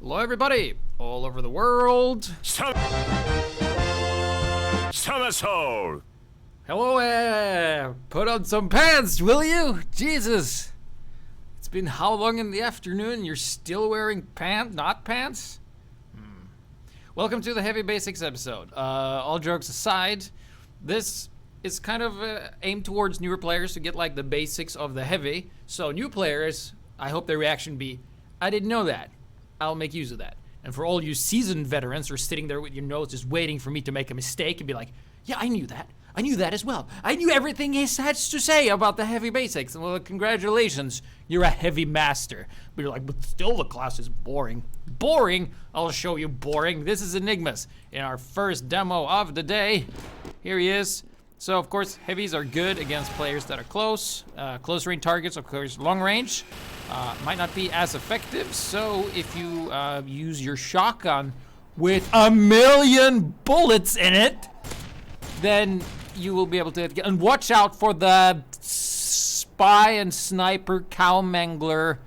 Hello everybody, all over the world. Somersault! Hello, put on some pants, will you? Jesus. It's been how long in the afternoon? You're still wearing not pants? Welcome to the Heavy Basics episode. All jokes aside, this is kind of aimed towards newer players to get like the basics of the heavy. So new players, I hope their reaction be, I didn't know that. I'll make use of that. And for all you seasoned veterans who are sitting there with your nose just waiting for me to make a mistake and be like, yeah, I knew that. I knew that as well. I knew everything he has to say about the heavy basics. Well, congratulations, you're a heavy master. But you're like, but still the class is boring. Boring? I'll show you boring. This is Enigmas in our first demo of the day. Here he is. So, of course, heavies are good against players that are close. Close range targets, of course, long range. Might not be as effective, so if you use your shotgun with 1,000,000 bullets in it, then you will be able to get, and watch out for the spy and sniper cow mangler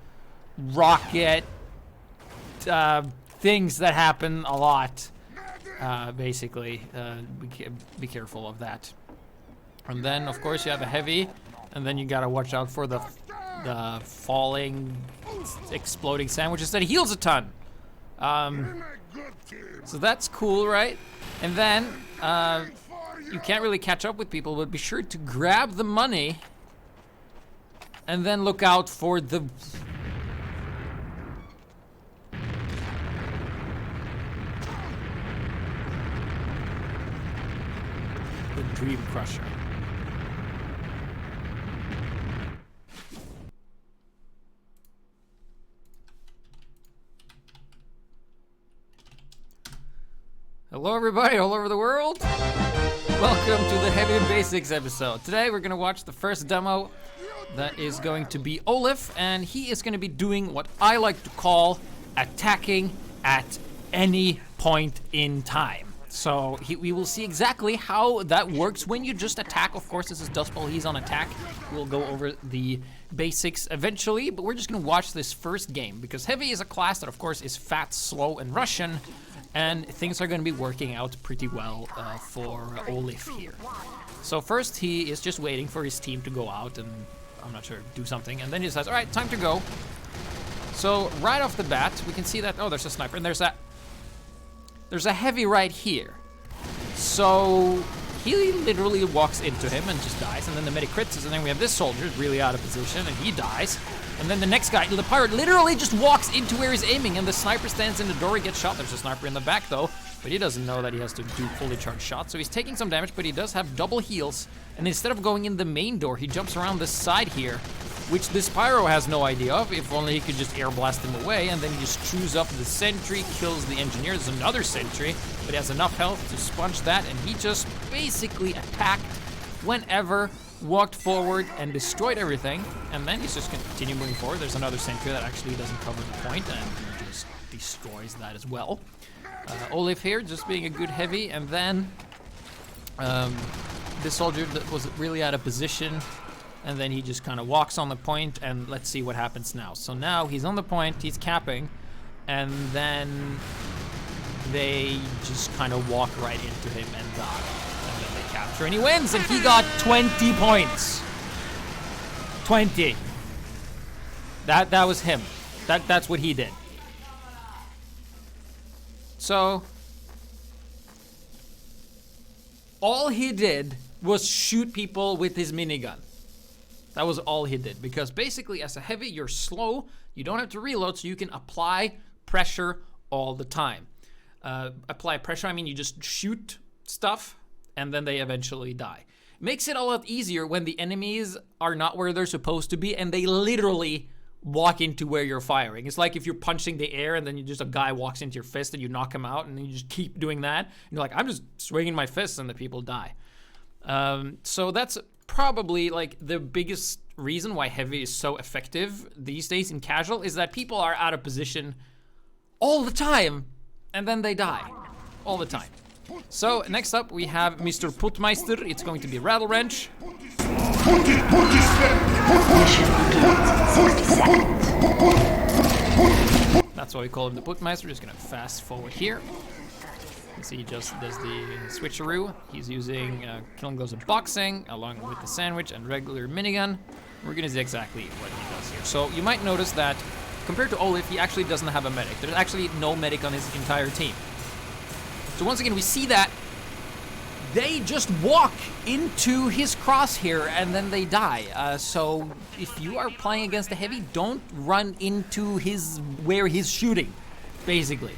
rocket things that happen a lot, basically. Be careful of that. And then, of course, you have a heavy, and then you gotta watch out for the falling, exploding sandwiches that heals a ton. So that's cool, right? And then, you can't really catch up with people, but be sure to grab the money, and then look out for the Dream Crusher. Hello everybody all over the world. Welcome to the Heavy Basics episode. Today we're gonna watch the first demo that is going to be Olaf, and he is gonna be doing what I like to call attacking at any point in time. So we will see exactly how that works when you just attack. Of course, this is Dust Bowl, he's on attack. We'll go over the basics eventually, but we're just gonna watch this first game because Heavy is a class that of course is fat, slow, and Russian, and things are gonna be working out pretty well for Olaf here. So first he is just waiting for his team to go out and, I'm not sure, do something, and then he says, all right, time to go. So right off the bat, we can see that, oh, there's a sniper, and there's a heavy right here. So he literally walks into him and just dies, and then the medic crits, and then we have this soldier really out of position, and he dies. And then the next guy, the pirate, literally just walks into where he's aiming, and the sniper stands in the door, he gets shot. There's a sniper in the back though, but he doesn't know that he has to do fully charged shots, so he's taking some damage, but he does have double heals, and instead of going in the main door, he jumps around this side here, which this pyro has no idea of. If only he could just air blast him away, and then he just chews up the sentry, kills the engineer. There's another sentry, but he has enough health to sponge that, and he just basically attacked whenever, walked forward and destroyed everything, and then he's just gonna continue moving forward. There's another sentry that actually doesn't cover the point, and he just destroys that as well. Olaf here just being a good heavy, and then this soldier that was really out of position, and then he just kind of walks on the point, and let's see what happens now. So now he's on the point, he's capping, and then they just kind of walk right into him and die. And then they capture, and he wins, and he got 20 points. 20. That was him. That's what he did. So all he did was shoot people with his minigun. That was all he did, because basically as a heavy, you're slow, you don't have to reload, so you can apply pressure all the time. Apply pressure, I mean you just shoot stuff, and then they eventually die. Makes it a lot easier when the enemies are not where they're supposed to be, and they literally walk into where you're firing. It's like if you're punching the air, and then a guy walks into your fist, and you knock him out, and then you just keep doing that. And you're like, I'm just swinging my fists, and the people die. So that's probably like the biggest reason why heavy is so effective these days in casual, is that people are out of position all the time, and then they die all the time. So next up we have Mr. Putmeister. It's going to be Rattle Wrench. That's why we call him the Putmeister. Just gonna fast forward here. You see he just does the switcheroo. He's using Killing Gloves of Boxing along with the sandwich and regular minigun. We're gonna see exactly what he does here. So you might notice that compared to Olaf, he actually doesn't have a medic. There's actually no medic on his entire team. So once again, we see that they just walk into his crosshair and then they die. So if you are playing against a heavy, don't run into where he's shooting, basically.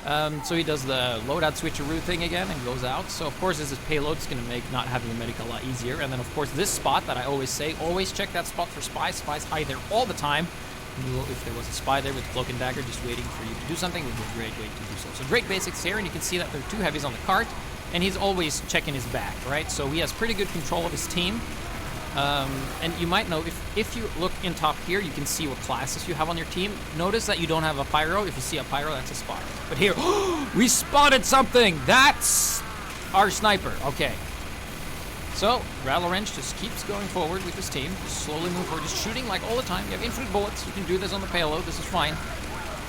So he does the loadout switcheroo thing again and goes out. So of course, this is payload. It's going to make not having a medic a lot easier. And then of course, this spot that I always say, always check that spot for spies. Spies hide there all the time. If there was a spy there with cloak and dagger just waiting for you to do something, it would be a great way to do so. So great basics here, and you can see that there are 2 heavies on the cart, and he's always checking his back, right? So he has pretty good control of his team. And you might know, if you look in top here, you can see what classes you have on your team. Notice that you don't have a pyro. If you see a pyro, that's a spy. But here, we spotted something! That's our sniper, okay. So, Rattle Wrench just keeps going forward with his team, just slowly moving forward, just shooting like all the time. You have infinite bullets, you can do this on the payload, this is fine.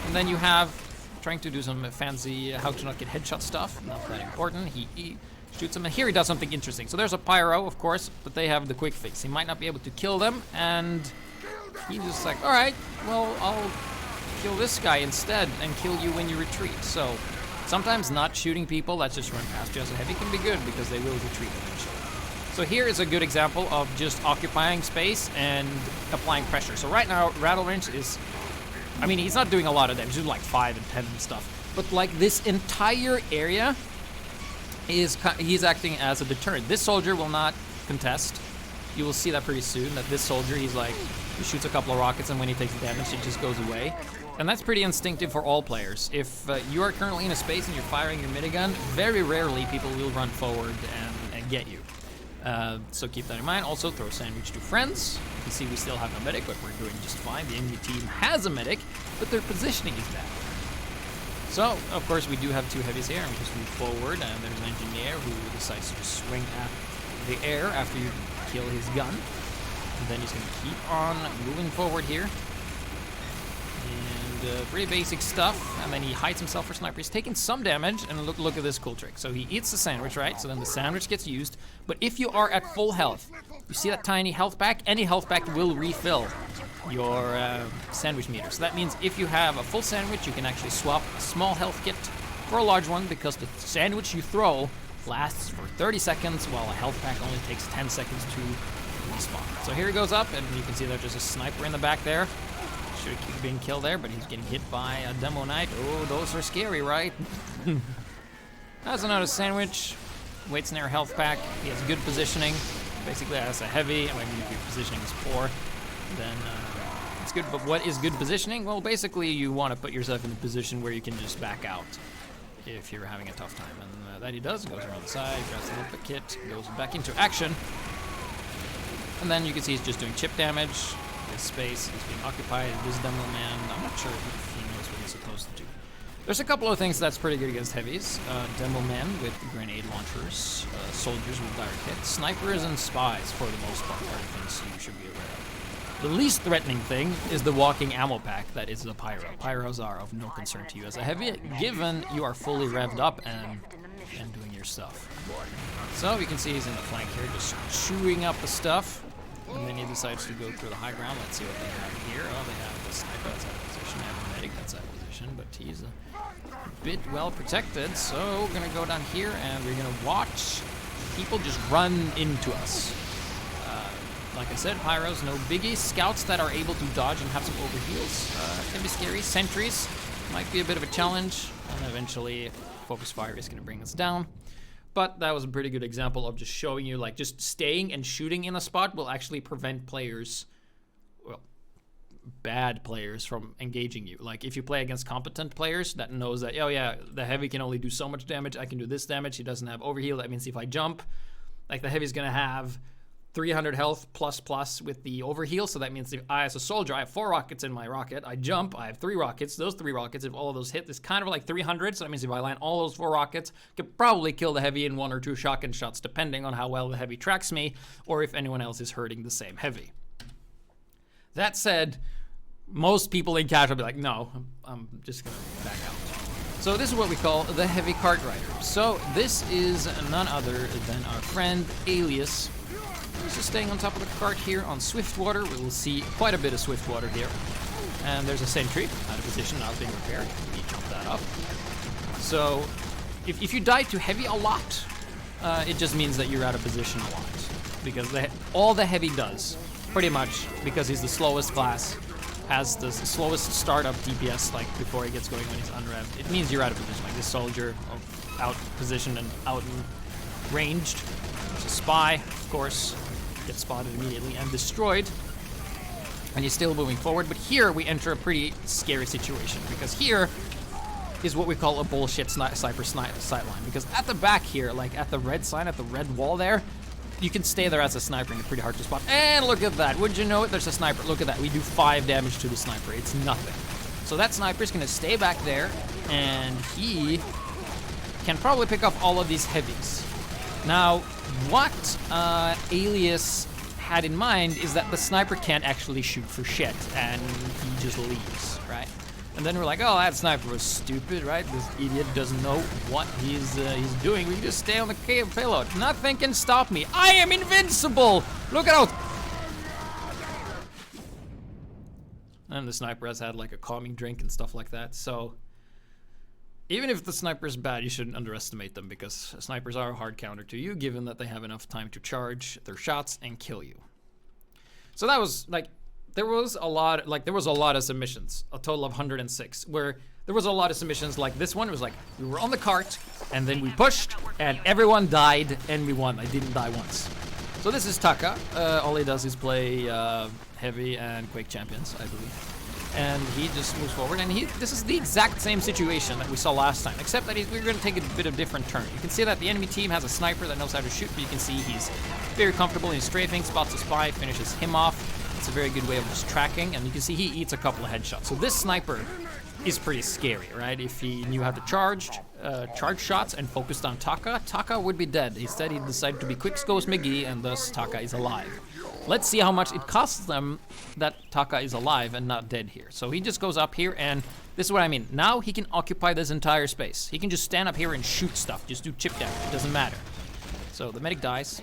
And then you have, trying to do some fancy how to not get headshot stuff, not that important. He shoots him, and here he does something interesting. So there's a pyro, of course, but they have the quick fix. He might not be able to kill them, and he's just like, alright, well, I'll kill this guy instead and kill you when you retreat. So, sometimes not shooting people that just run past you as a heavy can be good because they will retreat eventually. So here is a good example of just occupying space and applying pressure. So right now, Rattle Wrench is, I mean, he's not doing a lot of damage, he's doing like 5 and 10 and stuff. But like this entire area he's acting as a deterrent. This soldier will not contest. You will see that pretty soon, that this soldier, he shoots a couple of rockets, and when he takes damage, it just goes away. And that's pretty instinctive for all players. If you are currently in a space and you're firing your minigun, very rarely people will run forward and get you. So keep that in mind. Also, throw sandwich to friends. You can see we still have no medic, but we're doing just fine. The enemy team has a medic, but their positioning is bad. So, of course, we do have 2 heavies here, and we just move forward, and there's an engineer who decides to just swing at the air after you kill his gun. And then he's going to keep on moving forward here. And pretty basic stuff, and then he hides himself for sniper. He's taking some damage, and look at this cool trick. So he eats the sandwich, right? So then the sandwich gets used, but if you are at full health, you see that tiny health pack? Any health pack will refill your sandwich meter. So that means if you have a full sandwich, you can actually swap a small health kit for a large one, because the sandwich you throw lasts for 30 seconds, while a health pack only takes 10 seconds to respawn. So here he goes up, and you can see there's just a sniper in the back there. Should keep being killed there, but he's getting hit by a Demo Knight. Oh, those are scary, right? Has another sandwich. Waits near a health pack. He has good positioning. Basically, as a heavy, I mean, if your positioning is poor, then it's good. But what is good positioning? Well, basically, you want to put yourself in a position where you can just back out if you're having a tough time. And that he does. Goes around the side, grabs the health kit, goes back into action. And then you can see he's just doing chip damage. His space is being occupied. This Demo Man, I'm not sure if he knows what he's supposed to do. There's a couple of things that's pretty good against heavies. Demo Men with grenade launchers, soldiers with direct hits, snipers and spies for the most part are things you should be aware of. The least threatening thing is the walking ammo pack that is the pyro. Pyros are of no concern to you as a heavy, given you are fully revved up and doing your stuff. So you can see he's in the flank here, just chewing up the stuff. And then he decides to go through the high ground. Let's see what they have here. Oh, they have the sniper that's out of position. They have a medic that's out of position, but he's a bit well protected. So we're gonna go down here and we're gonna watch people just run into us. Like I said, pyros, no biggie. Scouts that are able to dodge and have some overheals can be scary. Sentries might be a bit of a challenge, and eventually focus fire is gonna bring us down. But that was a pretty good example of just showing you, like, just staying and shooting in a spot will actually prevent players, well, bad players from engaging you. Like, if you play against competent players that knows that, oh yeah, the heavy can only do so much damage, I can do this damage, he doesn't have overheal, that means if I jump, like, the heavy's gonna have 300 health plus with the overheal, so that means if I, as a soldier, I have 4 rockets in my rocket, I jump, I have 3 rockets, those 3 rockets, if all of those hit, it's kind of like 300, so that means if I land all those 4 rockets, I could probably kill the heavy in 1 or 2 shotgun shots, depending on how well the heavy tracks me, or if anyone else is hurting the same heavy. That said, most people in casual be like, no, I'm just gonna back out. So this is what we call the heavy cart rider. So this is none other than our friend Alias. He's just staying on top of the cart here on Swiftwater. We will see quite a bit of Swiftwater here. And there's a sentry out of position, not being repaired. We chop that up. So if you die to heavy a lot, it just means that you're out of position a lot. Because all the heavy does, pretty much, because he's the slowest class, has the slowest startup DPS, like before he gets going when he's unrevved. It means you're out of position, like this soldier, out positioned and out and ranged. There's a spy, of course, gets spotted immediately and destroyed. And he's still moving forward, but here we enter a pretty scary situation, because here is what we call a bullshit sniper sightline. Because at the back here, like at the red sign, at the red wall there, you can stay there as a sniper and it's pretty hard to spot. And look at that, wouldn't you know it, there's a sniper. Look at that, we do 5 damage to the sniper, it's nothing. So that sniper's gonna stay back there, and he can probably pick up all of these heavies. Now, what Alias had in mind is that the sniper can't actually shoot for shit, and he just leaves, right? And then we're like, oh, that sniper was stupid, right? This idiot doesn't know what he's doing. We can just stay on the payload. Nothing can stop me. I am invincible! Look out! And the sniper has had like a calming drink and stuff like that, so even if the sniper is bad, you shouldn't underestimate them, because snipers are a hard counter to you, given that they have enough time to charge their shots and kill you. So that was like, there was a lot of submissions, a total of 106, where there was a lot of submissions like this one. It was like, we were on the cart, and then we pushed, and everyone died, and we won. I didn't die once. So this is Taka. All he does is play heavy and Quake champions, I believe. And he just moves forward, and this is the exact same situation that we saw last time, except that we're going to take a bit of different turn. You can see that the enemy team has a sniper that knows how to shoot, but you can see he's very comfortable in his strafing, spots a spy, finishes him off. It's a very good way of just tracking, and you can see he eats a couple of headshots. So this sniper is pretty scary, right? If he knew how to charge shots and focused on Taka, Taka would be dead. Instead, he decided to be Quickscope's McGee, and thus Taka is alive. Let's see how much it costs them that Taka is alive and not dead here. So he just goes up here, and this is what I mean. Now he can occupy this entire space. He can just stand up here and shoot stuff, just do chip damage, it doesn't matter. So the medic dies.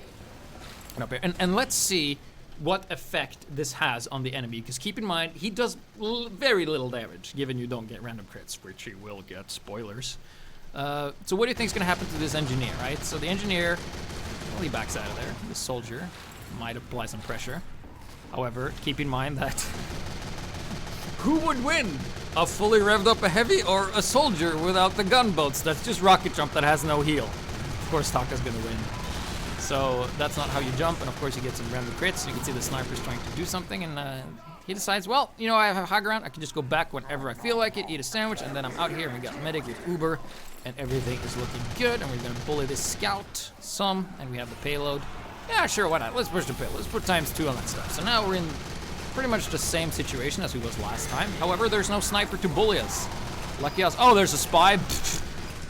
Up here. And let's see what effect this has on the enemy, because keep in mind, he does very little damage, given you don't get random crits, which you will get, spoilers. So what do you think is going to happen to this engineer, right? So the engineer, well, he backs out of there. The soldier might apply some pressure. However, keep in mind that who would win? A fully revved up a heavy or a soldier without the gunboats? That's just rocket jump that has no heal. Of course, Taka's going to win. So that's not how you jump, and of course you get some random crits. You can see the sniper's trying to do something, and he decides, well, you know, I have high ground. I can just go back whenever I feel like it, eat a sandwich, and then I'm out here, and we got medic with Uber, and everything is looking good, and we're gonna bully this scout some, and we have the payload. Yeah, sure, why not? Let's push the payload. Let's put ×2 on that stuff. So now we're in pretty much the same situation as we was last time. However, there's no sniper to bully us. Lucky us. Oh, there's a spy.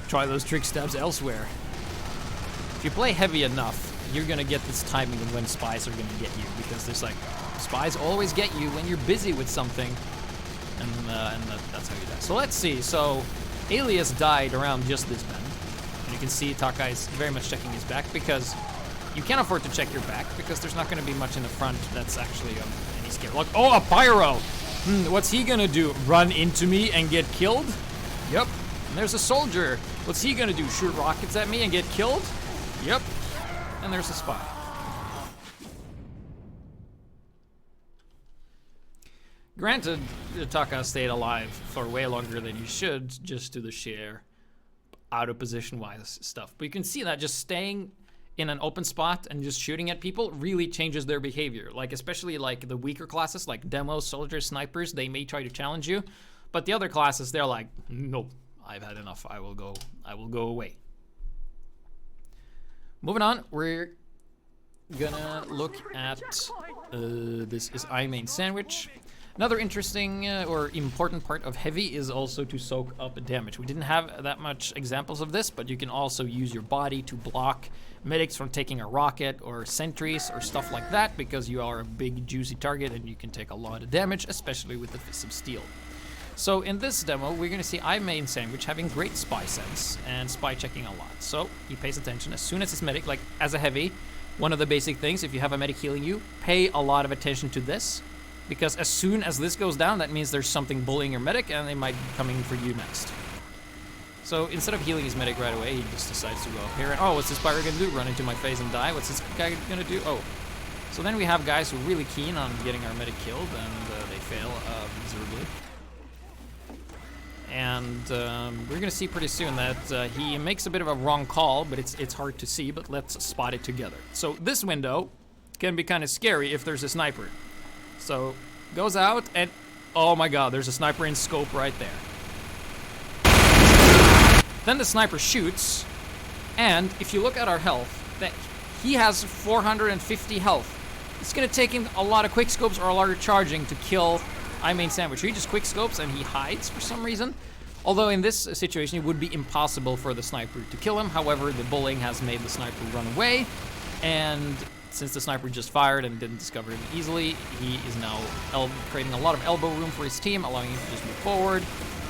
Try those trick stabs elsewhere. If you play heavy enough, you're gonna get this timing of when spies are gonna get you, because there's like, spies always get you when you're busy with something, and that's how you die. So let's see. So Alias died around just this bend, and you can see Taka is very much checking his back, because you can't afford to check your back, because there's not gonna be much in the front that's actually any scare. Look, oh, a pyro! What's he gonna do? Run into me and get killed? Yep. And there's a soldier. What's he gonna do? Shoot rockets at me and get killed? Yep. And there's a spy. Granted, Taka stayed alive for way longer than he should, just to the sheer out of position wise stuff. But you can see that just staying in an open spot and just shooting at people really changes their behavior. Like, especially like the weaker classes, like demos, soldiers, snipers, they may try to challenge you. But the other classes, they're like, nope, I've had enough. I will go away. Moving on, we're gonna look at this is iMain Sandwich. Another interesting or important part of heavy is also to soak up damage. We didn't have that much examples of this, but you can also use your body to block medics from taking a rocket or sentries or stuff like that, because you are a big juicy target and you can take a lot of damage, especially with the Fist of Steel. So in this demo, we're going to see iMain Sandwich having great spy sense and spy checking a lot. So he pays attention as soon as his medic, like as a heavy, one of the basic things, if you have a medic healing you, pay a lot of attention to this. Because as soon as this goes down, that means there's something bullying your medic and they might be coming for you next. So instead of healing his medic right away, he just decides to go up here and, oh, what's this pirate gonna do? Run into my face and die? What's this guy gonna do? Oh. So then we have guys who are really keen on getting our medic killed, and they fail miserably. And we're gonna see pretty soon that he makes a bit of a wrong call, but it's hard to see, but let's spot it together. So this window can be kind of scary if there's a sniper. So, goes out, and oh my god, there's a sniper in scope right there. Then the sniper shoots, and if you look at our health, that he has 450 health. It's gonna take him a lot of quick scopes or a lot of charging to kill iMain Sandwich. He just quick scopes and he hides for some reason. Although in this situation, it would be impossible for the sniper to kill him. However, the bullying has made the sniper run away, and since the sniper just fired and didn't discover him easily, he is now creating a lot of elbow room for his team, allowing him to just move forward.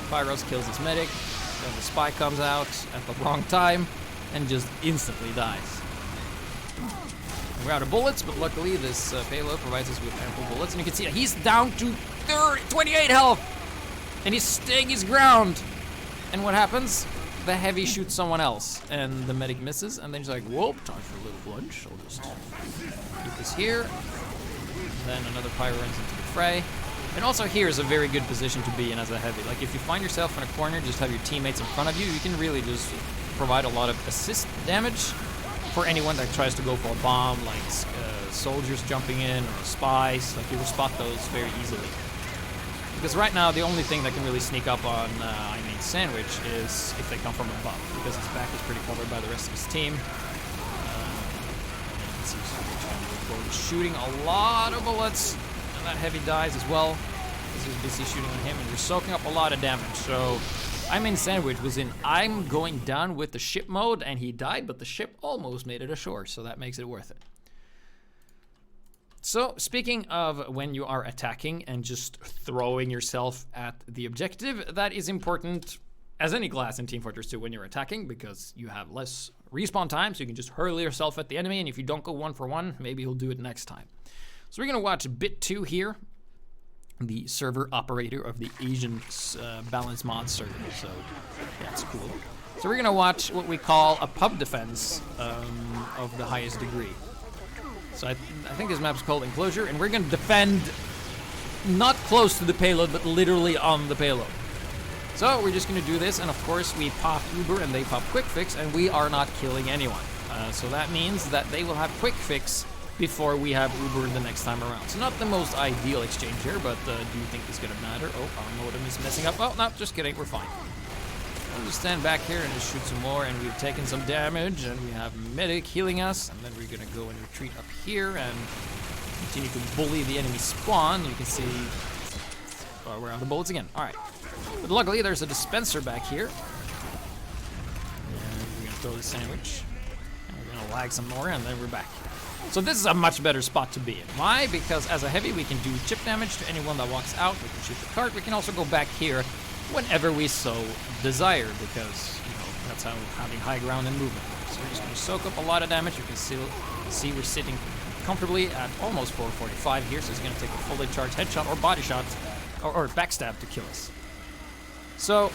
Pyros kills his medic, then the spy comes out at the wrong time and just instantly dies. We're out of bullets, but luckily this payload provides us with ample bullets, and you can see that he's down to 28 health, and he's staying his ground. And what happens? The heavy shoots someone else, and the medic misses, and then he's like, whoop, time for a little lunch. I'll just keep this here. Then another pyro runs into the fray. And also here is a very good position to be in as a heavy. Like, if you find yourself in a corner, just have your teammates in front of you, you can really just provide a lot of assist damage for anyone that tries to go for a bomb, like soldiers jumping in or spies. Like, you will spot those very easily. Because right now, the only thing that can really sneak up on iMain Sandwich is if they come from above, because his back is pretty covered by the rest of his team. You can see he's shooting a lot of bullets, and that heavy dies as well, because he's busy shooting on him, and you're soaking up a lot of damage. So iMain Sandwich was in I'm going down with the ship mode, and he died, but the ship almost made it ashore, so that makes it worth it. So, speaking of when you are attacking and just throwing yourself at the objective, that is important as any class in Team Fortress 2 when you're attacking, because you have less respawn time, so you can just hurl yourself at the enemy, and if you don't go 1-for-1, maybe he'll do it next time. So we're gonna watch bit 2 here, the server operator of the Asian balance mod server, so that's cool. So we're gonna watch what we call a pub defense of the highest degree. So I think this map is called Enclosure, and we're gonna defend not close to the payload, but literally on the payload. So we're just gonna do this, and of course we pop Uber and they pop Quick Fix, and we are not killing anyone. So that means that they will have Quick Fix before we have Uber the next time around. So not the most ideal exchange here, but do you think it's gonna matter? Oh, our modem is messing up. Oh, no, just kidding, we're fine. We'll just stand back here and just shoot some more, and we've taken some damage, and we have medic healing us, and then we're gonna go and retreat up here and continue to bully the enemy spawn. You can see we're out of bullets again. All right, but luckily there's a dispenser back here, and we're gonna throw the sandwich, and we're gonna lag some more, and then we're back. So this is a much better spot to be in. Why? Because as a heavy, we can do chip damage to anyone that walks out. We can shoot the cart. We can also go back here whenever we so desire, because, you know, that's how having high ground and movement works. So we're just going to soak up a lot of damage. You can see we're sitting comfortably at almost 445 here, so it's going to take a fully charged headshot or body shot or backstab to kill us. So,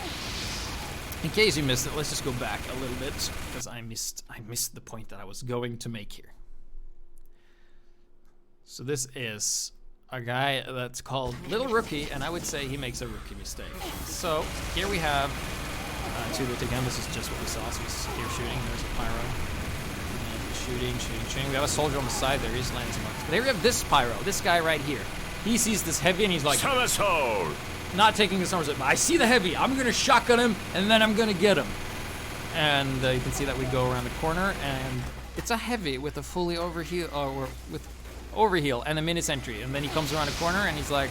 in case you missed it, let's just go back a little bit, because I missed the point that I was going to make here. So this is a guy that's called Little Rookie, and I would say he makes a rookie mistake. So here we have two lit again. This is just what we saw. So he's here shooting. There's a pyro. And shooting. We have a soldier on the side there. He's landing some marks. But here we have this pyro, this guy right here. He sees this heavy and he's like, not taking the summer. I see the heavy. I'm gonna shotgun him and then I'm gonna get him. And you can see that we go around the corner, and it's a heavy with a fully overheal, or with overheal and a mini sentry, and then he comes around the corner and he's like,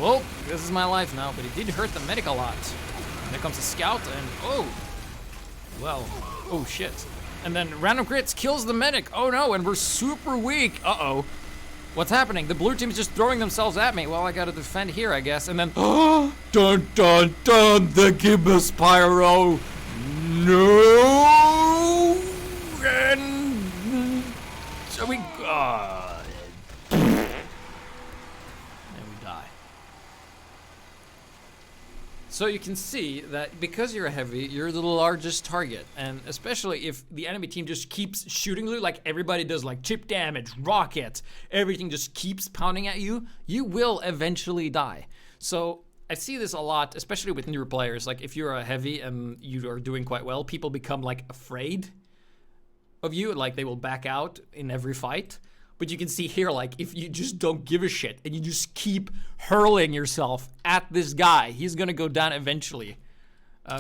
Well, this is my life now, but it did hurt the medic a lot. And there comes a scout, and oh! Well, oh shit. And then random crits kills the medic. Oh no, and we're super weak. Uh-oh. What's happening? The blue team is just throwing themselves at me. Well, I gotta defend here, I guess. And then, dun dun dun, the gibbous pyro. No! And so we, and we die. So you can see that because you're a heavy, you're the largest target, and especially if the enemy team just keeps shooting you, like everybody does, like chip damage, rockets, everything just keeps pounding at you, you will eventually die. So I see this a lot, especially with newer players. Like if you're a heavy and you are doing quite well, people become like afraid of you, like they will back out in every fight. But you can see here, like, if you just don't give a shit and you just keep hurling yourself at this guy, he's gonna go down eventually.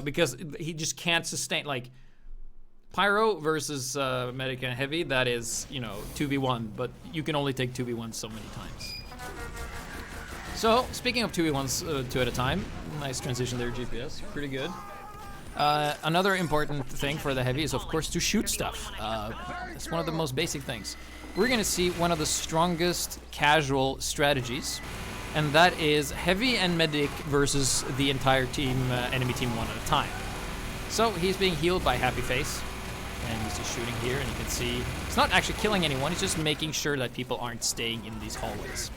Because he just can't sustain, like, Pyro versus Medic and Heavy, that is, you know, 2v1, but you can only take 2v1s so many times. So, speaking of 2v1s 2 at a time, nice transition there, GPS, pretty good. Another important thing for the Heavy is, of course, to shoot stuff. It's one of the most basic things. We're gonna see one of the strongest casual strategies, and that is Heavy and Medic versus the entire team, enemy team one at a time. So he's being healed by Happy Face, and he's just shooting here, and you can see he's not actually killing anyone, he's just making sure that people aren't staying in these hallways.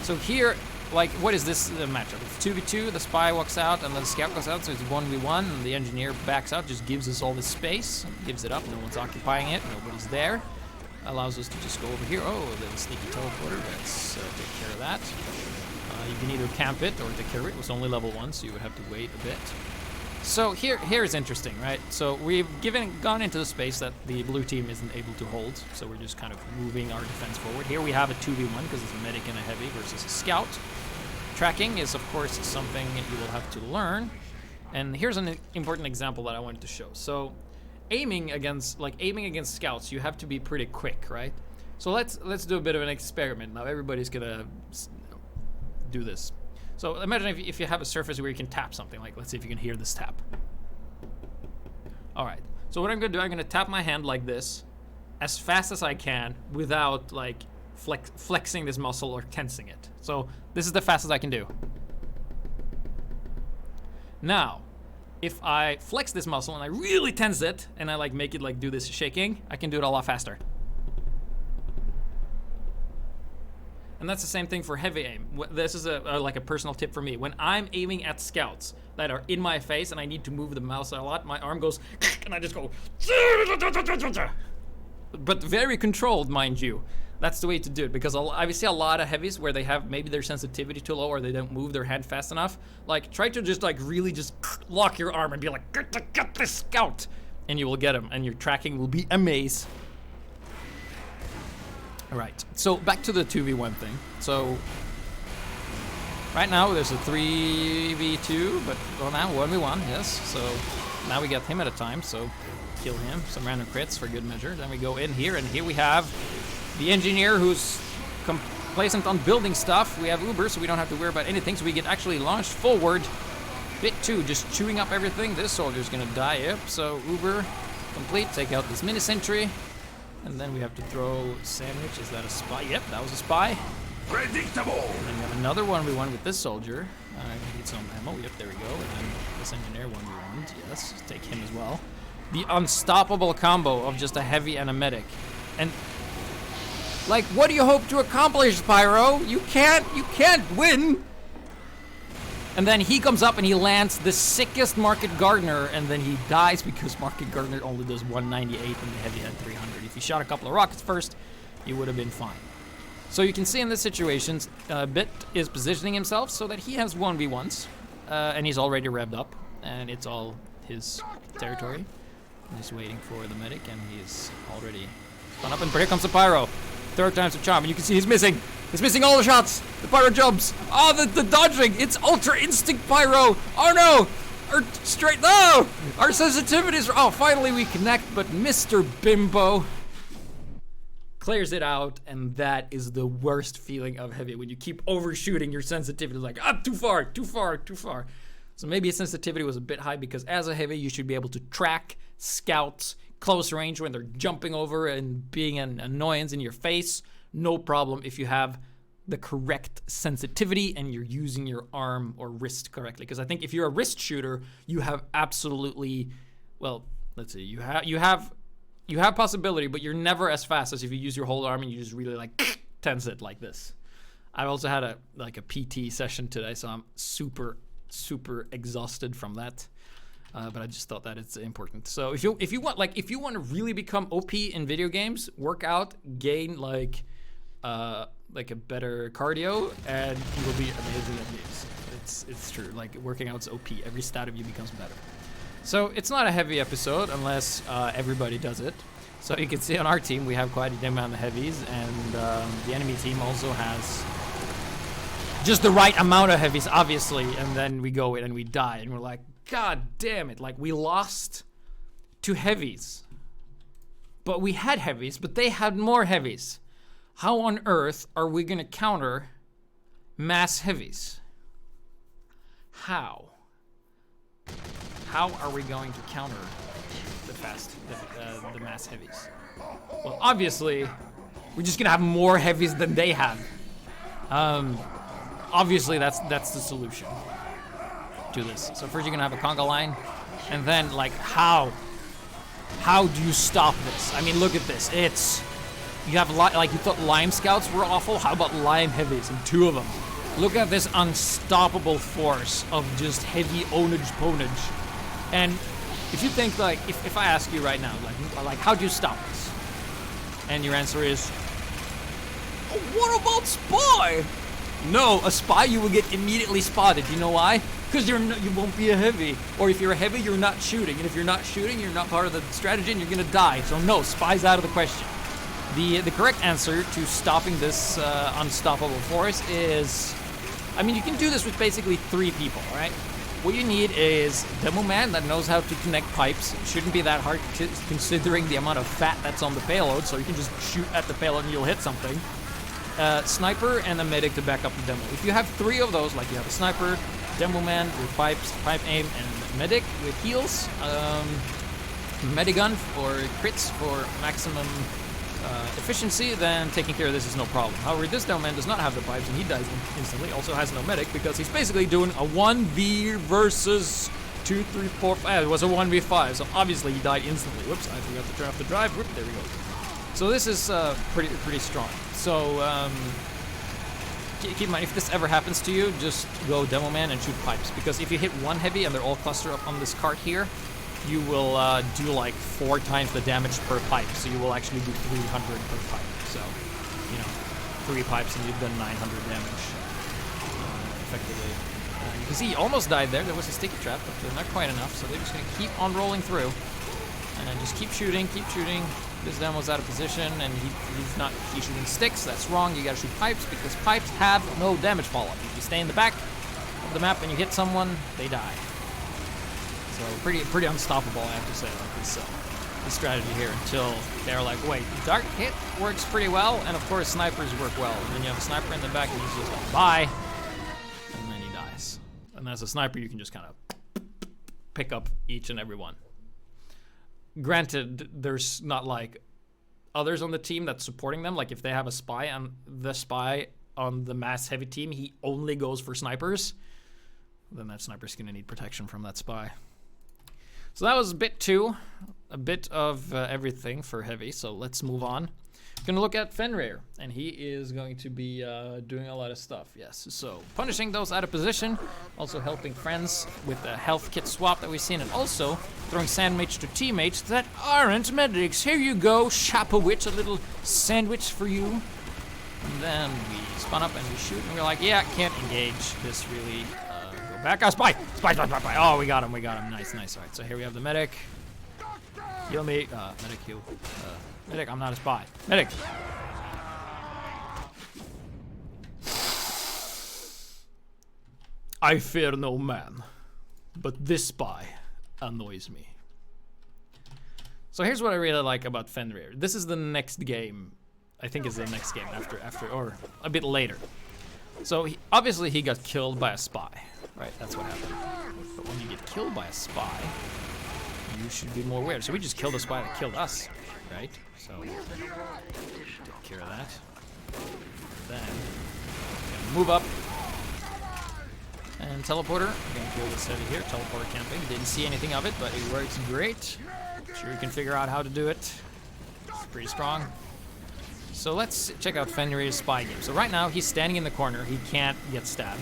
So here, like, what is this matchup? It's 2v2, the spy walks out, and then the scout goes out, so it's 1v1, and the engineer backs out, just gives us all this space, gives it up, no one's occupying it, nobody's there. Allows us to just go over here. Oh, the sneaky teleporter. Let's take care of that. You can either camp it or take care of it. It was only level 1, so you would have to wait a bit. So here's interesting, right? So we've gone into the space that the blue team isn't able to hold. So we're just kind of moving our defense forward. Here we have a 2v1 because it's a medic and a heavy versus a scout. Tracking is, of course, something you will have to learn. And here's an important example that I wanted to show. So aiming against scouts, you have to be pretty quick, right? So let's do a bit of an experiment. Now everybody's gonna do this. So imagine if you have a surface where you can tap something, like let's see if you can hear this tap. All right, so what I'm gonna do, I'm gonna tap my hand like this as fast as I can without like flexing this muscle or tensing it. So this is the fastest I can do. Now, if I flex this muscle and I really tense it and I like make it like do this shaking, I can do it a lot faster. And that's the same thing for heavy aim. This is like a personal tip for me. When I'm aiming at scouts that are in my face and I need to move the mouse a lot, my arm goes and I just go, but very controlled, mind you. That's the way to do it, because I see a lot of heavies where they have maybe their sensitivity too low or they don't move their hand fast enough. Like, try to just like really just lock your arm and be like, get this scout, and you will get him, and your tracking will be a maze. All right, so back to the 2v1 thing. So right now there's a 3v2, but well now 1v1, yes. So now we get him at a time, so kill him, some random crits for good measure. Then we go in here, and here we have the engineer who's complacent on building stuff. We have Uber, so we don't have to worry about anything, so we get actually launched forward. Bit 2, just chewing up everything. This soldier's gonna die, yep. So Uber, complete, take out this mini sentry. And then we have to throw sandwich. Is that a spy? Yep, that was a spy. Predictable! And then we have another 1v1 with this soldier. I need some ammo. Yep, there we go. And then this engineer 1v1. Yes, take him as well. The unstoppable combo of just a heavy and a medic. And like, what do you hope to accomplish, Pyro? You can't win. And then he comes up and he lands the sickest Market Gardener, and then he dies because Market Gardener only does 198 and the heavy had 300. If he shot a couple of rockets first, he would have been fine. So you can see in this situation, Bit is positioning himself so that he has 1v1s, and he's already revved up, and it's all his territory. I'm just waiting for the medic, and he's already spun up, and here comes the Pyro. Third time's the charm, and you can see he's missing. He's missing all the shots. The Pyro jumps. Oh, the dodging. It's Ultra Instinct Pyro. Oh no! No! Our sensitivities are, oh, finally we connect, but Mr. Bimbo clears it out, and that is the worst feeling of heavy, when you keep overshooting your sensitivity, like, too far, too far, too far. So maybe its sensitivity was a bit high, because as a heavy, you should be able to track scouts close range when they're jumping over and being an annoyance in your face. No problem if you have the correct sensitivity and you're using your arm or wrist correctly. Because I think if you're a wrist shooter, you have absolutely, well, let's see, you have possibility, but you're never as fast as if you use your whole arm and you just really like tense it like this. I also had a PT session today, so I'm super exhausted from that. But I just thought that it's important. So if you want to really become OP in video games, work out, gain like a better cardio, and you will be amazing at games. It's true. Like, working out's OP. Every stat of you becomes better. So it's not a heavy episode unless everybody does it. So you can see on our team we have quite a amount of heavies, and the enemy team also has just the right amount of heavies, obviously. And then we go in and we die, and we're like, God damn it! Like, we lost to heavies, but we had heavies, but they had more heavies. How on earth are we gonna counter mass heavies? How are we going to counter the mass heavies? Well, obviously, we're just gonna have more heavies than they have. Obviously, that's the solution to this. So first, you're gonna have a conga line, and then like how do you stop this? I mean, look at this. You have like, you thought lime scouts were awful. How about lime heavies, and 2 of them? Look at this unstoppable force of just heavy ownage. And if you think, like, if I ask you right now, like how do you stop this? And your answer is, what about spy? No, a spy you will get immediately spotted. You know why? Because you won't be a heavy. Or if you're a heavy, you're not shooting. And if you're not shooting, you're not part of the strategy, and you're gonna die. So no, spy's out of the question. The correct answer to stopping this unstoppable force is, I mean, you can do this with basically 3 people, all right? What you need is Demo Man that knows how to connect pipes. It shouldn't be that hard considering the amount of fat that's on the payload, so you can just shoot at the payload and you'll hit something. Sniper and a medic to back up the demo. If you have 3 of those, like you have a sniper, Demo Man with pipes, pipe aim, and medic with heals, medigun for crits for maximum efficiency, then taking care of this is no problem. However, this Demo Man does not have the pipes, and he dies instantly. Also has no medic, because he's basically doing a 1v versus 2, 3, 4, 5. It was a 1v5, so obviously he died instantly. Whoops, I forgot to turn off the drive. Whoop, there we go. So this is pretty strong. So keep in mind, if this ever happens to you, just go Demo Man and shoot pipes, because if you hit 1 heavy and they're all clustered up on this cart here, you will do like 4 times the damage per pipe. So you will actually do 300 per pipe. So, 3 pipes and you've done 900 damage effectively. You can see he almost died there. There was a sticky trap, but not quite enough. So they're just gonna keep on rolling through, and just keep shooting. This demo's out of position, and he's shooting sticks. That's wrong. You gotta shoot pipes, because pipes have no damage follow-up. If you stay in the back of the map and you hit someone, they die. So pretty unstoppable, I have to say, like this strategy here, until they're like, wait, dark hit works pretty well, and of course snipers work well. And then you have a sniper in the back, and he's just like, bye, and then he dies. And as a sniper, you can just kind of pick up each and every one. Granted, there's not like others on the team that's supporting them. Like if they have a spy, and the spy on the mass heavy team, he only goes for snipers, then that sniper's gonna need protection from that spy. So that was bit 2, a bit of everything for heavy. So let's move on. We're gonna look at Fenrir, and he is going to be doing a lot of stuff. Yes, so punishing those out of position, also helping friends with the health kit swap that we've seen, and also throwing sandwich to teammates that aren't medics. Here you go, Shapowitch, a little sandwich for you. And then we spawn up and we shoot, and we're like, yeah, can't engage this really. Go back. Oh, spy! Oh, we got him. Nice. All right, so here we have the medic. Heal me. Medic, heal. Medic, I'm not a spy. Medic! I fear no man, but this spy annoys me. So here's what I really like about Fenrir. This is the next game I think it's the next game after or a bit later. So obviously he got killed by a spy, right? That's what happened. But when you get killed by a spy, you should be more aware. So we just killed a spy that killed us, right? So take care of that. Then move up and teleporter. I'm gonna kill this heavy here. Teleporter camping. Didn't see anything of it, but it works great. Sure you can figure out how to do it. It's pretty strong. So let's check out Fenrir's spy game. So right now he's standing in the corner. He can't get stabbed.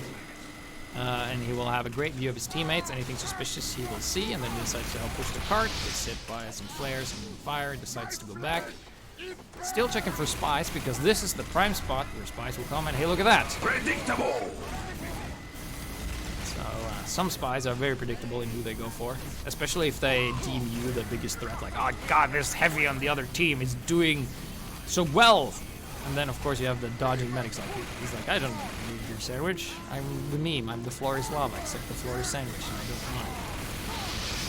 And he will have a great view of his teammates. Anything suspicious he will see, and then he decides to help push the cart. Gets hit by some flares and fire, decides to go back. Still checking for spies, because this is the prime spot where spies will come, and hey, look at that! Predictable. So some spies are very predictable in who they go for, especially if they deem you the biggest threat. Like, oh god, this heavy on the other team is doing so well. And then of course you have the dodging medics. Like he's like, I don't need your sandwich. I'm the meme. I'm the floor is lava, except the floor is sandwich, and I don't mind.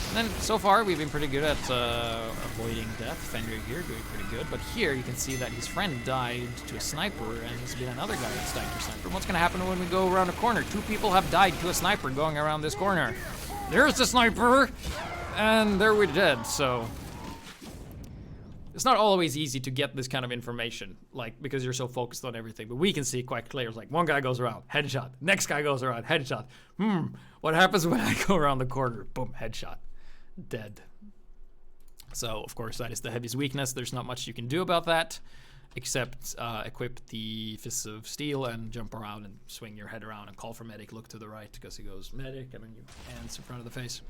And then so far we've been pretty good at avoiding death. Fenrir here doing pretty good, but here you can see that his friend died to a sniper, and there's been another guy that's died to a sniper. What's gonna happen when we go around a corner? 2 people have died to a sniper going around this corner. There's the sniper, and there we're dead. So it's not always easy to get this kind of information, like, because you're so focused on everything. But we can see quite clear. It's like one guy goes around, headshot. Next guy goes around, headshot. What happens when I go around the corner? Boom, headshot. Dead. So, of course, that is the heavy's weakness. There's not much you can do about that, except equip the Fists of Steel and jump around and swing your head around and call for medic. Look to the right, because he goes medic, and then you hands in front of the face.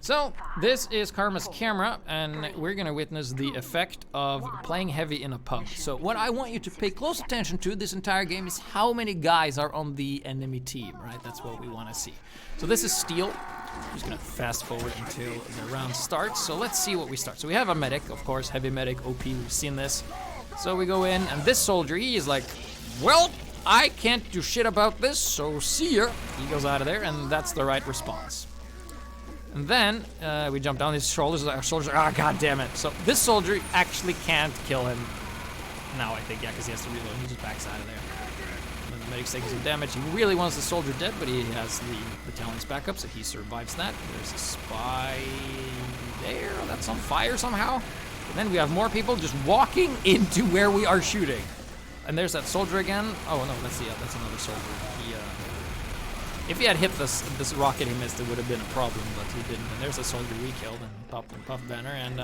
So, this is Karma's camera, and we're gonna witness the effect of playing heavy in a pub. So what I want you to pay close attention to this entire game is how many guys are on the enemy team, right? That's what we wanna see. So this is Steel. I'm just gonna fast forward until the round starts. So let's see what we start. So we have a medic, of course, heavy medic, OP, we've seen this. So we go in, and this soldier, he is like, well, I can't do shit about this, so see ya. He goes out of there, and that's the right response. And then we jump down his shoulders. Our shoulders are, god damn it. So this soldier actually can't kill him now, I think, yeah, because he has to reload. He just backs out of there. And the medic's taking some damage. He really wants the soldier dead, but he has the battalion's backup, so he survives that. There's a spy there that's on fire somehow. And then we have more people just walking into where we are shooting. And there's that soldier again. Oh no, that's another soldier. If he had hit this rocket he missed, it would have been a problem, but he didn't. And there's a soldier we killed, and popped and puff banner, and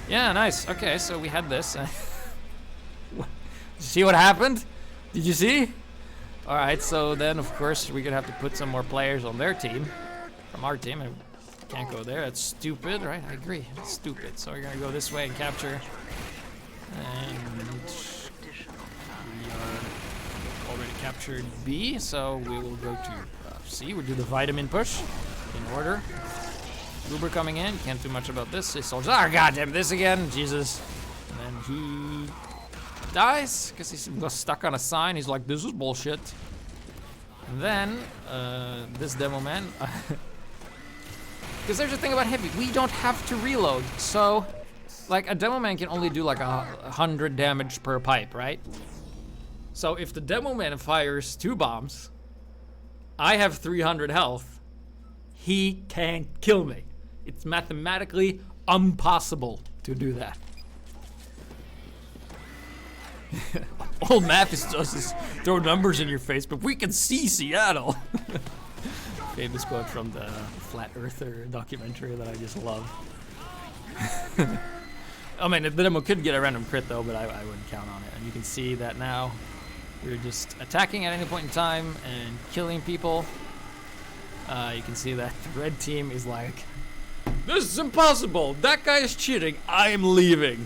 yeah, nice. Okay, so we had this. See what happened? Did you see? All right, so then of course we're gonna have to put some more players on their team, from our team, and can't go there. That's stupid, right? I agree. It's stupid. So we're gonna go this way and capture, and we are already captured B, so we will go to C. We'll do the vitamin push in order. Uber coming in, can't do much about this. His soldiers, goddamn, this again, Jesus. And then he dies, because he got stuck on a sign. He's like, this is bullshit. And then, this demo man, because there's the thing about heavy, we don't have to reload. So, like, a demo man can only do like 100 damage per pipe, right? So if the demo man fires 2 bombs, I have 300 health, he can't kill me. It's mathematically impossible to do that. All math is just is throw numbers in your face, but we can see Seattle. Famous quote from the Flat Earther documentary that I just love. I mean, the demo could get a random crit though, but I wouldn't count on it. And you can see that now. We're just attacking at any point in time and killing people. You can see that the red team is like, this is impossible. That guy is cheating. I am leaving.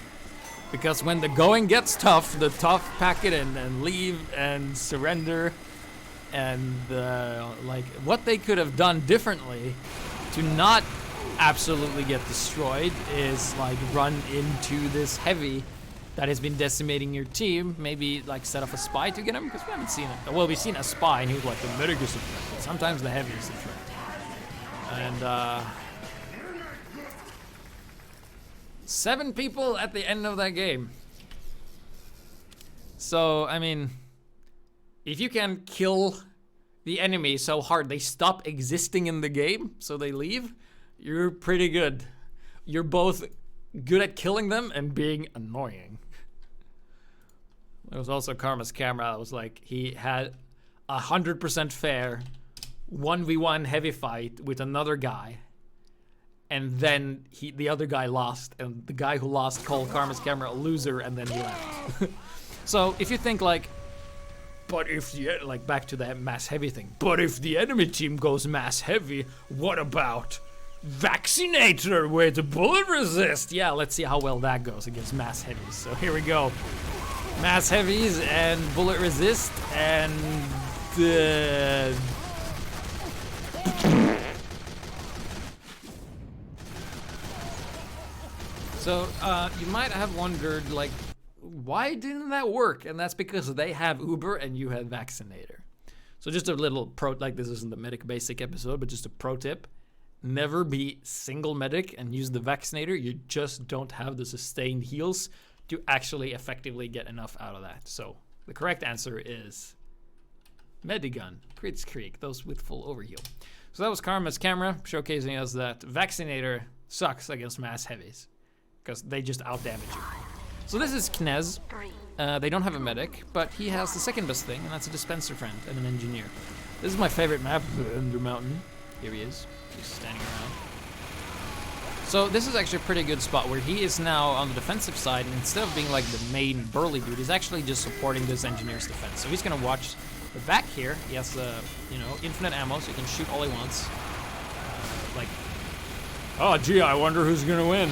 Because when the going gets tough, the tough pack it in and leave and surrender. And like what they could have done differently to not absolutely get destroyed is like run into this heavy that has been decimating your team. Maybe like set up a spy to get him, because we haven't seen it. Well, we've seen a spy and he was like, the medic is a threat. Sometimes the heavy is a threat. And 7 people at the end of that game. So, I mean, if you can kill the enemy so hard they stop existing in the game, so they leave, you're pretty good. You're both good at killing them and being annoying. There was also Karma's camera that was like, he had 100% fair 1v1 heavy fight with another guy, and then the other guy lost, and the guy who lost called Karma's camera a loser, and then he left. So if you think like, but if the, like back to that mass heavy thing, but if the enemy team goes mass heavy, what about Vaccinator with bullet resist? Yeah, let's see how well that goes against mass heavies. So here we go. Mass heavies and bullet resist and so you might have wondered, like, why didn't that work? And that's because they have Uber and you had Vaccinator. So just a little pro, like this isn't the medic basic episode, but just a pro tip. Never be single medic and use the Vaccinator. You just don't have the sustained heals to actually effectively get enough out of that. So the correct answer is Medigun, Crits Creek, those with full overheal. So that was Karma's camera, showcasing us that Vaccinator sucks against mass heavies, because they just outdamage you. So this is Knez. They don't have a medic, but he has the second best thing, and that's a dispenser friend and an engineer. This is my favorite map, the Ender Mountain. Here he is, he's standing around. So this is actually a pretty good spot where he is now on the defensive side, and instead of being like the main burly dude, he's actually just supporting this engineer's defense. So he's gonna watch the back here. He has you know, infinite ammo, so he can shoot all he wants. Like, oh gee, I wonder who's gonna win.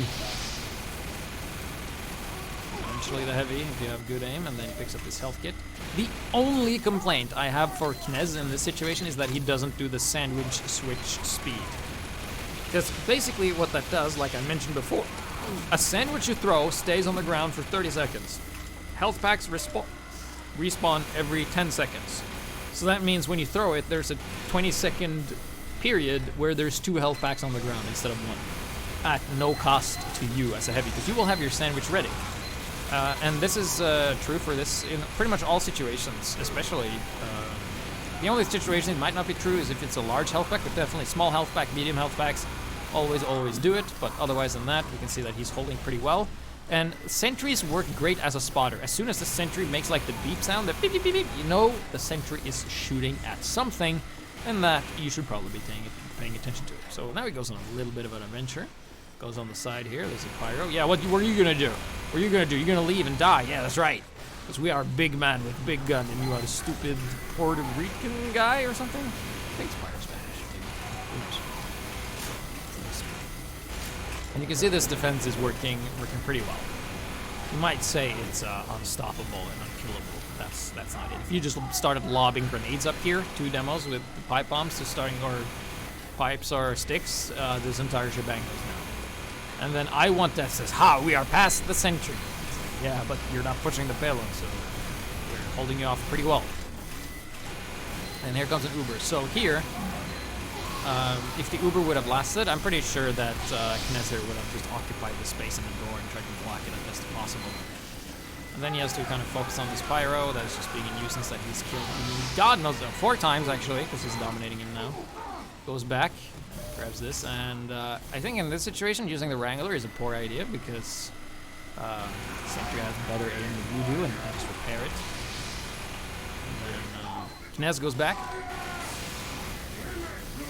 Eventually the heavy, if you have good aim, and then he picks up this health kit. The only complaint I have for Knez in this situation is that he doesn't do the sandwich switch speed. Because basically what that does, like I mentioned before, a sandwich you throw stays on the ground for 30 seconds. Health packs respawn every 10 seconds. So that means when you throw it, there's a 20-second period where there's 2 health packs on the ground instead of 1. At no cost to you as a heavy, because you will have your sandwich ready. And this is true for this in pretty much all situations, especially the only situation it might not be true is if it's a large health pack, but definitely small health pack, medium health packs, always do it, but otherwise than that, we can see that he's holding pretty well. And sentries work great as a spotter. As soon as the sentry makes like the beep sound, the beep beep beep beep, you know the sentry is shooting at something, and that you should probably be paying attention to. So now he goes on a little bit of an adventure. Goes on the side here, there's a pyro. Yeah, what are you gonna do? What are you gonna do? You're gonna leave and die. Yeah, that's right. Because we are big man with big gun, and you are a stupid Puerto Rican guy or something? I think it's Pyro Spanish. Oops. And you can see this defense is working pretty well. You might say it's unstoppable and unkillable. That's not it. If you just started lobbing grenades up here, 2 demos with the pipe bombs to starting, or pipes or sticks, this entire shebang goes down. And then I want that says, ha, we are past the sentry. Yeah, but you're not pushing the payload, so we're holding you off pretty well. And here comes an Uber. So here, if the Uber would have lasted, I'm pretty sure that Knezer would have just occupied the space in the door and tried to block it as best as possible. And then he has to kind of focus on this pyro that is just being a nuisance that he's killed, God knows, 4 times actually, because he's dominating him now. Goes back, grabs this, and I think in this situation using the Wrangler is a poor idea because Sentry has better aim than you do, and I just repair it. And then Knez goes back,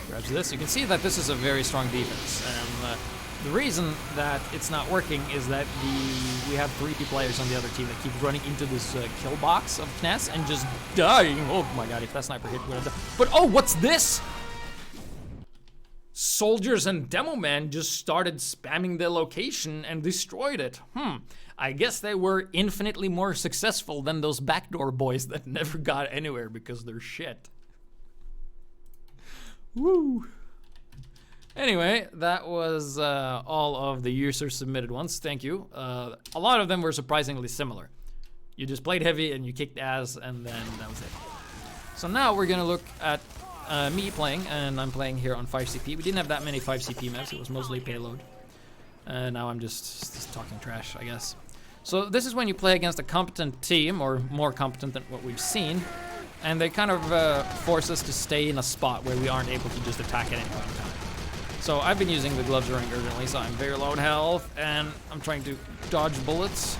grabs this. You can see that this is a very strong defense, and the reason that it's not working is that we have 3 players on the other team that keep running into this kill box of Knez and just dying. Oh my god, if that sniper hit would have done. But oh, what's this? Soldiers and Demo Man just started spamming the location and destroyed it. I guess they were infinitely more successful than those backdoor boys that never got anywhere because they're shit. Woo. Anyway, that was all of the user submitted ones. Thank you. A lot of them were surprisingly similar. You just played heavy and you kicked ass, and then that was it. So now we're gonna look at me playing, and I'm playing here on 5CP. We didn't have that many 5CP maps, it was mostly payload. Now I'm just talking trash, I guess. So this is when you play against a competent team, or more competent than what we've seen, and they kind of force us to stay in a spot where we aren't able to just attack at any point in time. So I've been using the gloves running urgently, so I'm very low in health, and I'm trying to dodge bullets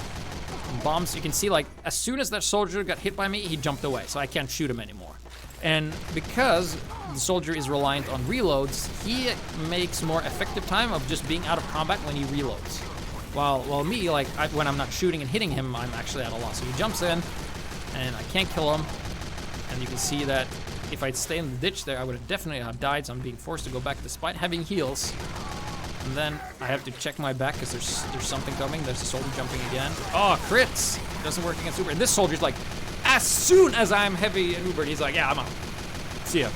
and bombs. You can see, like, as soon as that soldier got hit by me, he jumped away, so I can't shoot him anymore. And because the soldier is reliant on reloads, he makes more effective time of just being out of combat when he reloads. While me, like, when I'm not shooting and hitting him, I'm actually at a loss. So he jumps in, and I can't kill him. And you can see that if I'd stayed in the ditch there, I would have definitely died, so I'm being forced to go back despite having heals. And then I have to check my back because there's something coming. There's a soldier jumping again. Oh, crits! It doesn't work against Uber. And this soldier's like, as soon as I'm heavy and Uber, he's like, yeah, I'm out. See ya.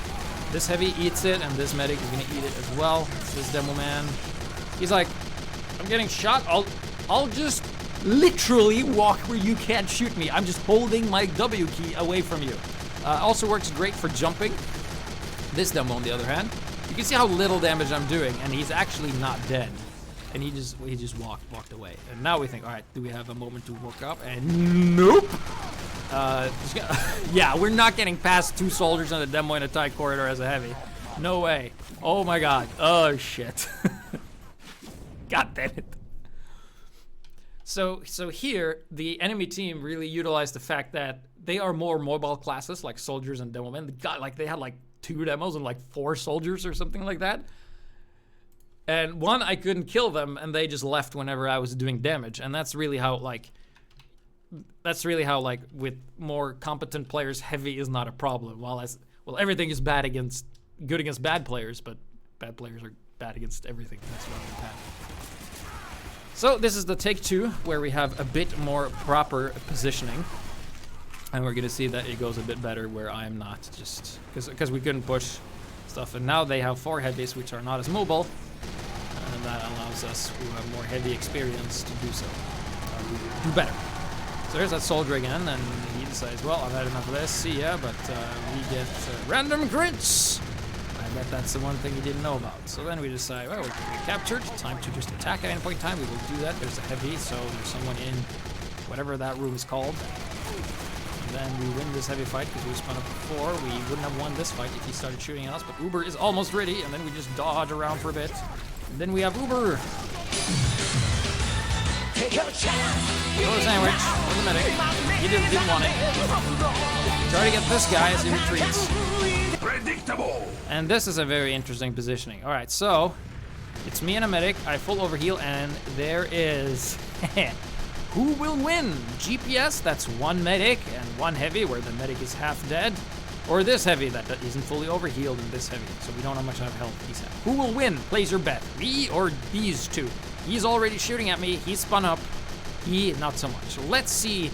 This heavy eats it, and this medic is gonna eat it as well. This demo man. He's like, I'm getting shot. I'll just literally walk where you can't shoot me. I'm just holding my W key away from you. Also works great for jumping. This demo, on the other hand, you can see how little damage I'm doing, and he's actually not dead. And he just walked away. And now we think, all right, do we have a moment to walk up? And nope. Yeah, we're not getting past 2 soldiers on the demo in a tight corridor as a heavy. No way. Oh my god. Oh shit. God damn it. So here, the enemy team really utilized the fact that they are more mobile classes, like soldiers and demo men. They had like 2 demos and like 4 soldiers or something like that. And one, I couldn't kill them, and they just left whenever I was doing damage. And that's really how with more competent players, heavy is not a problem. Well, everything is good against bad players, but bad players are bad against everything. That's why we're bad. So this is the take 2, where we have a bit more proper positioning. And we're gonna see that it goes a bit better where I'm not, just because we couldn't push stuff. And now they have 4 heavies, which are not as mobile. And that allows us, who have more heavy experience, to do so. Do better. So there's that soldier again, and he decides, well, I've had enough of this, see ya, but we get random crits! I bet that's the one thing he didn't know about. So then we decide, well, we captured, time to just attack at any point in time. We will do that. There's a heavy, so there's someone in whatever that room is called. And then we win this heavy fight because we spun up before. We wouldn't have won this fight if he started shooting at us, but Uber is almost ready, and then we just dodge around for a bit. And then we have Uber. Throw a sandwich for the medic. He didn't want it. Try to get this guy as he retreats. Predictable. And this is a very interesting positioning. All right, so it's me and a medic. I full overheal, and there is who will win? GPS, that's 1 medic and 1 heavy, where the medic is half dead, or this heavy that isn't fully overhealed, and this heavy, so we don't know how much health he's had. Who will win? Place your bet. Me or these 2? He's already shooting at me. He's spun up. He not so much. Let's see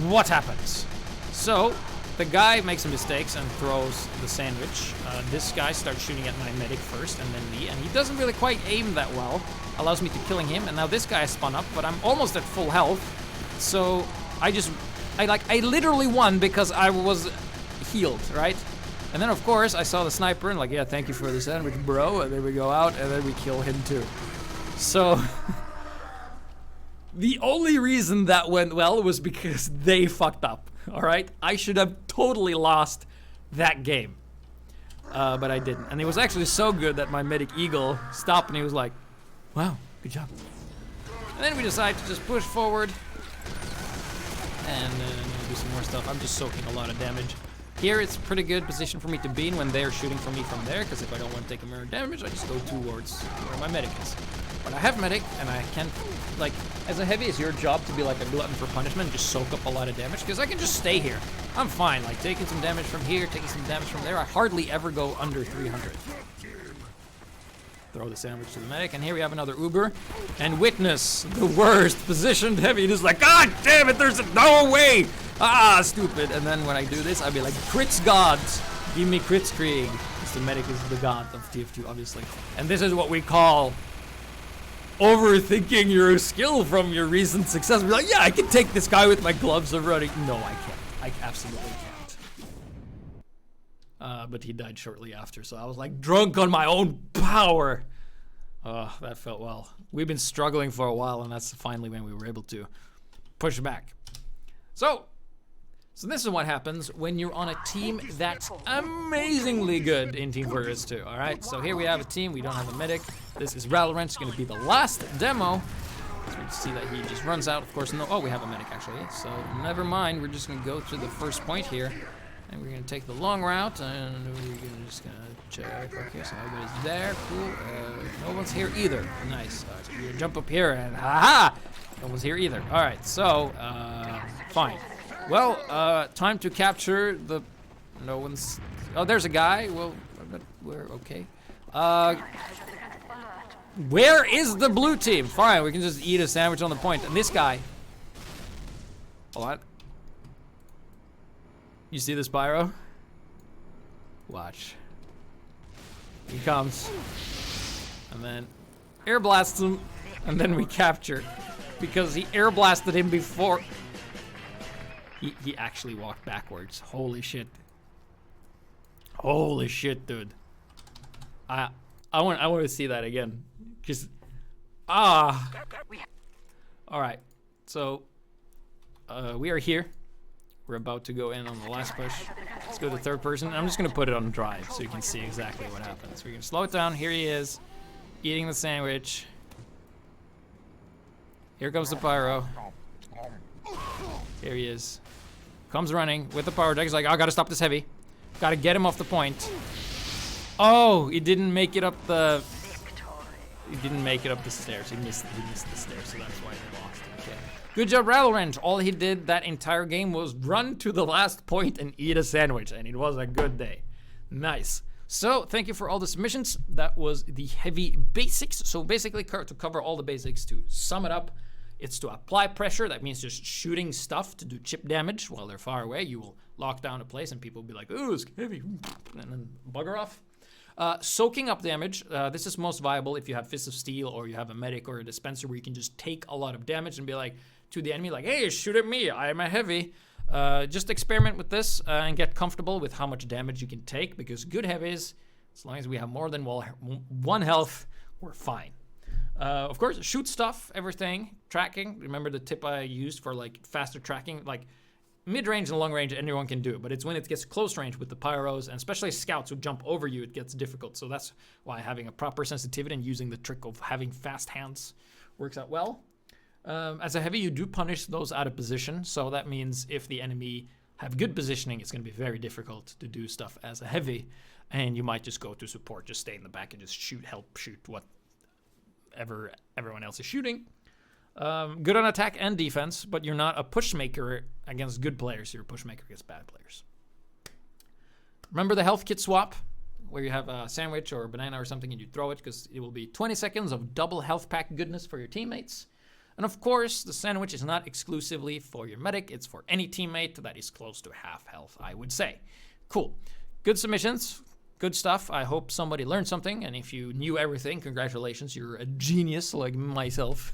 what happens. So the guy makes some mistakes and throws the sandwich. This guy starts shooting at my medic first, and then me, and he doesn't really quite aim that well. Allows me to killing him, and now this guy is spun up, but I'm almost at full health. So I literally won because I was healed, right? And then of course I saw the sniper and like, yeah, thank you for the sandwich, bro. And then we go out and then we kill him too. So the only reason that went well was because they fucked up. All right, I should have totally lost that game, but I didn't. And it was actually so good that my medic Eagle stopped and he was like, wow, good job. And then we decided to just push forward and do some more stuff. I'm just soaking a lot of damage. Here it's a pretty good position for me to be in when they're shooting for me from there, because if I don't want to take a mirror damage, I just go towards where my medic is. But I have medic, and I can, like, as a heavy, it's your job to be like a glutton for punishment and just soak up a lot of damage, because I can just stay here. I'm fine, like, taking some damage from here, taking some damage from there. I hardly ever go under 300. Throw the sandwich to the medic, and here we have another Uber. And witness the worst positioned heavy. It is like, God damn it, there's no way! Ah, stupid. And then when I do this, I'll be like, crits gods, give me crits Krieg. Because the medic is the god of TF2, obviously. And this is what we call overthinking your skill from your recent success. Be like, yeah, I can take this guy with my gloves of running. No, I can't. I absolutely can't. But he died shortly after, so I was like drunk on my own power. Oh, that felt well. We've been struggling for a while, and that's finally when we were able to. push back. So this is what happens when you're on a team that's amazingly good in Team Fortress 2, all right? So here we have a team, we don't have a medic. This is Valorant, it's gonna be the last demo. So we see that he just runs out, of course, no, oh, we have a medic actually. So never mind, we're just gonna go to the first point here. And we're gonna take the long route, and we're just gonna check. Okay, so everybody's there, cool. No one's here either, nice. All right, so we're gonna jump up here, and haha! No one's here either. All right, so, fine. Well, time to capture the, no one's, oh, there's a guy. Well, we're okay. Where is the blue team? Fine, we can just eat a sandwich on the point. And this guy, what? You see this pyro? Watch. He comes. And then air blasts him. And then we capture. Because he air blasted him before. He actually walked backwards. Holy shit. Holy shit, dude. I want to see that again. Cause Alright. So we are here. We're about to go in on the last push. Let's go to third person. I'm just gonna put it on drive so you can see exactly what happens. We're gonna slow it down. Here he is, eating the sandwich. Here comes the pyro. Here he is. Comes running with the power deck. He's like, I gotta stop this heavy. Gotta get him off the point. Oh, he didn't make it up the... He didn't make it up the stairs. He missed the stairs, so that's why they lost. Okay. Good job, Valorant. All he did that entire game was run to the last point and eat a sandwich, and it was a good day. Nice. So, thank you for all the submissions. That was the heavy basics. So basically, to cover all the basics, to sum it up, it's to apply pressure. That means just shooting stuff to do chip damage while they're far away. You will lock down a place, and people will be like, ooh, it's heavy, and then bugger off. Soaking up damage, this is most viable if you have Fist of Steel or you have a medic or a dispenser where you can just take a lot of damage and be like to the enemy like, hey, shoot at me, I am a heavy. Just experiment with this and get comfortable with how much damage you can take, because good heavies, as long as we have more than one health, we're fine. Of course, shoot stuff, everything, tracking. Remember the tip I used for like faster tracking, like mid-range and long-range, anyone can do it, but it's when it gets close range with the pyros, and especially scouts who jump over you, it gets difficult. So that's why having a proper sensitivity and using the trick of having fast hands works out well. As a heavy, you do punish those out of position, so that means if the enemy have good positioning, it's going to be very difficult to do stuff as a heavy, and you might just go to support, just stay in the back and just help shoot whatever everyone else is shooting. Good on attack and defense, but you're not a push maker against good players. You're a push maker against bad players. Remember the health kit swap, where you have a sandwich or a banana or something and you throw it, because it will be 20 seconds of double health pack goodness for your teammates. And of course, the sandwich is not exclusively for your medic. It's for any teammate that is close to half health, I would say. Cool. Good submissions. Good stuff. I hope somebody learned something, and if you knew everything, congratulations, you're a genius like myself.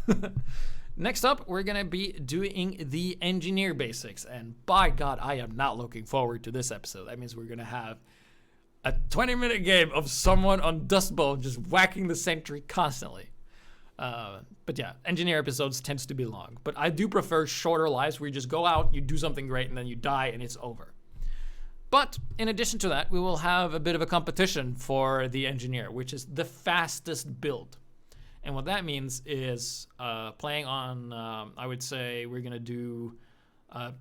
Next up, we're gonna be doing the engineer basics, and by God, I am not looking forward to this episode. That means we're gonna have a 20-minute game of someone on Dust Bowl just whacking the sentry constantly. But yeah, engineer episodes tends to be long, but I do prefer shorter lives where you just go out, you do something great, and then you die, and it's over. But in addition to that, we will have a bit of a competition for the engineer, which is the fastest build. And what that means is playing on, I would say we're going to do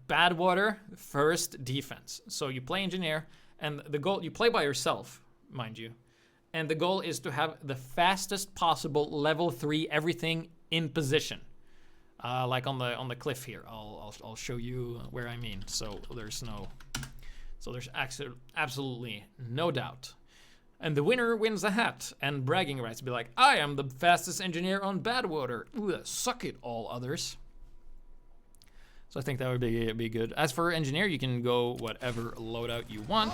bad water first defense. So you play engineer, and the goal, you play by yourself, mind you. And the goal is to have the fastest possible level 3 everything in position. Like on the cliff here. I'll show you where I mean. So there's absolutely no doubt. And the winner wins a hat and bragging rights. Be like, I am the fastest engineer on Badwater. Ooh, suck it, all others. So I think that would be good. As for engineer, you can go whatever loadout you want.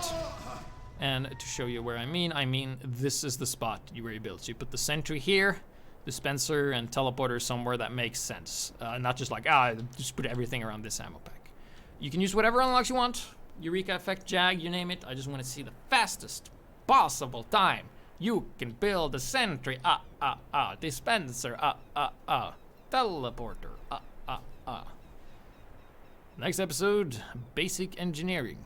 And to show you where I mean this is the spot where you build. So you put the sentry here, dispenser, and teleporter somewhere that makes sense. Not just like, just put everything around this ammo pack. You can use whatever unlocks you want. Eureka effect, Jag, you name it. I just want to see the fastest possible time you can build a sentry, dispenser, teleporter, Next episode, basic engineering.